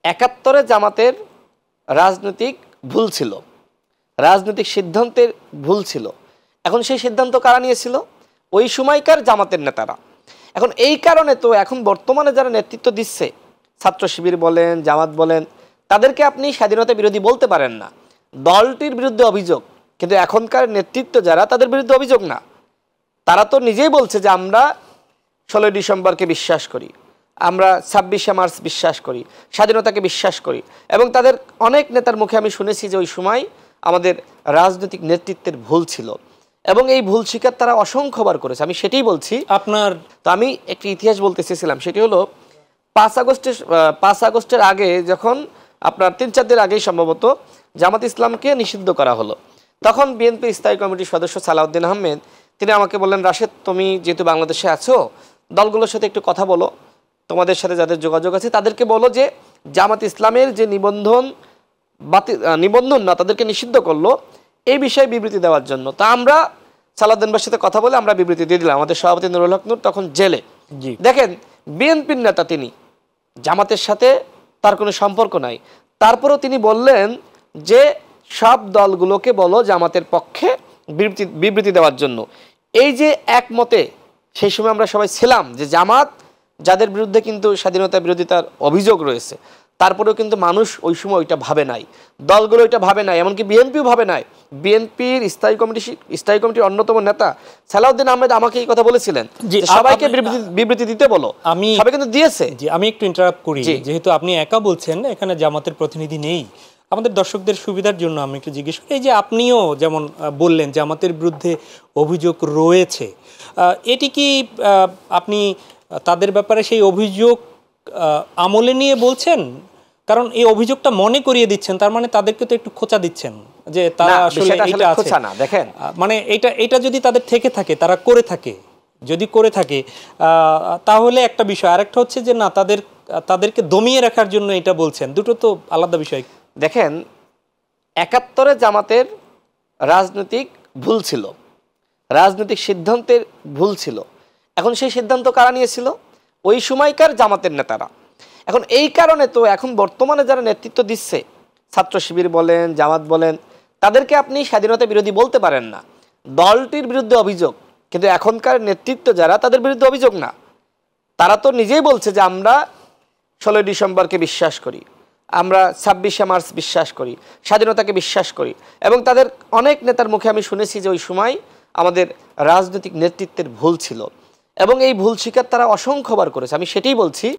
৭১-এ জামাতের রাজনৈতিক ভুল ছিল, রাজনৈতিক সিদ্ধান্তের ভুল ছিল। এখন সেই সিদ্ধান্ত কারা নিয়েছিল? ওই সময়কার জামাতের নেতারা। এখন এই কারণে তো এখন বর্তমানে যারা নেতৃত্ব দিচ্ছে, ছাত্র শিবির বলেন, জামাত বলেন, তাদেরকে আপনি স্বাধীনতা বিরোধী বলতে পারেন না। দলটির বিরুদ্ধে অভিযোগ, কিন্তু এখনকার নেতৃত্ব যারা, তাদের বিরুদ্ধে অভিযোগ না। তারা তো নিজেই বলছে যে আমরা ১৬ই ডিসেম্বরকে বিশ্বাস করি, আমরা ২৬শে মার্চ বিশ্বাস করি, স্বাধীনতাকে বিশ্বাস করি। এবং তাদের অনেক নেতার মুখে আমি শুনেছি যে ওই সময় আমাদের রাজনৈতিক নেতৃত্বের ভুল ছিল, এবং এই ভুল স্বীকার তারা অসংখ্যবার করেছে। আমি সেটাই বলছি। আপনার তো আমি একটি ইতিহাস বলতে চেয়েছিলাম, সেটি হলো ৫ আগস্টের আগে, যখন আপনার ৩-৪ দিন আগেই সম্ভবত জামাত ইসলামকে নিষিদ্ধ করা হলো, তখন বিএনপি স্থায়ী কমিটির সদস্য সালাউদ্দিন আহমেদ তিনি আমাকে বললেন, রাশেদ তুমি যেহেতু বাংলাদেশে আছো, দলগুলোর সাথে একটু কথা বলো, তোমাদের সাথে যাদের যোগাযোগ আছে তাদেরকে বলো যে জামাত ইসলামের যে নিবন্ধন না, তাদেরকে নিষিদ্ধ করলো, এই বিষয়ে বিবৃতি দেওয়ার জন্য। তা আমরা সালাউদ্দিন ভাইয়ের সাথে কথা বলে আমরা বিবৃতি দিয়ে দিলাম। আমাদের সভাপতি নুরুল হক নূর তখন জেলে। দেখেন, বিএনপির নেতা তিনি, জামাতের সাথে তার কোনো সম্পর্ক নাই, তারপরেও তিনি বললেন যে সব দলগুলোকে বলো জামাতের পক্ষে বিবৃতি দেওয়ার জন্য। এই যে একমতে সেই সময় আমরা সবাই ছিলাম যে জামাত, যাদের বিরুদ্ধে কিন্তু স্বাধীনতা বিরোধিতার অভিযোগ রয়েছে, তারপরেও কিন্তু মানুষ ওই সময় ওইটা ভাবে নাই, দলগুলো ওইটা ভাবে নাই, এমনকি বিএনপিও ভাবে নাই। বিএনপির স্থায়ী কমিটির অন্যতম নেতা সালাউদ্দিন আহমেদ আমাকে এই কথা বলেছিলেন যে সবাইকে বিবৃতি দিতে বলো, সবাই কিন্তু দিয়েছে। আমি একটু ইন্টারাপ্ট করি, যেহেতু আপনি একা বলছেন, এখানে জামাতের প্রতিনিধি নেই, আমাদের দর্শকদের সুবিধার জন্য আমি একটু জিজ্ঞেস করি। এই যে আপনিও যেমন বললেন জামাতের বিরুদ্ধে অভিযোগ রয়েছে, এটি কি আপনি তাদের ব্যাপারে সেই অভিযোগ আমলে নিয়ে বলছেন? কারণ এই অভিযোগটা মনে করিয়ে দিচ্ছেন, তার মানে তাদেরকে তো একটু খোঁচা দিচ্ছেন যে তারা আসলে এটা আছে। দেখেন, মানে এটা যদি তাদের থেকে থাকে, তারা করে থাকে, যদি করে থাকে তাহলে একটা বিষয়। আরেকটা হচ্ছে যে না, তাদেরকে দমিয়ে রাখার জন্য এটা বলছেন, দুটো তো আলাদা বিষয়। দেখেন, ৭১-এ জামাতের রাজনৈতিক ভুল ছিল, রাজনৈতিক সিদ্ধান্তের ভুল ছিল। এখন সেই সিদ্ধান্ত কারা নিয়েছিল? ওই সময়কার জামাতের নেতারা। এখন এই কারণে তো এখন বর্তমানে যারা নেতৃত্ব দিচ্ছে, ছাত্র শিবির বলেন, জামাত বলেন, তাদেরকে আপনি স্বাধীনতা বিরোধী বলতে পারেন না। দলটির বিরুদ্ধে অভিযোগ, কিন্তু এখনকার নেতৃত্ব যারা, তাদের বিরুদ্ধে অভিযোগ না। তারা তো নিজেই বলছে যে আমরা ১৬ই ডিসেম্বরকে বিশ্বাস করি, আমরা ২৬শে মার্চ বিশ্বাস করি, স্বাধীনতাকে বিশ্বাস করি। এবং তাদের অনেক নেতার মুখে আমি শুনেছি যে ওই সময় আমাদের রাজনৈতিক নেতৃত্বের ভুল ছিল, এবং এই ভুল স্বীকার তারা অসংখ্যবার করেছে। আমি সেটাই বলছি।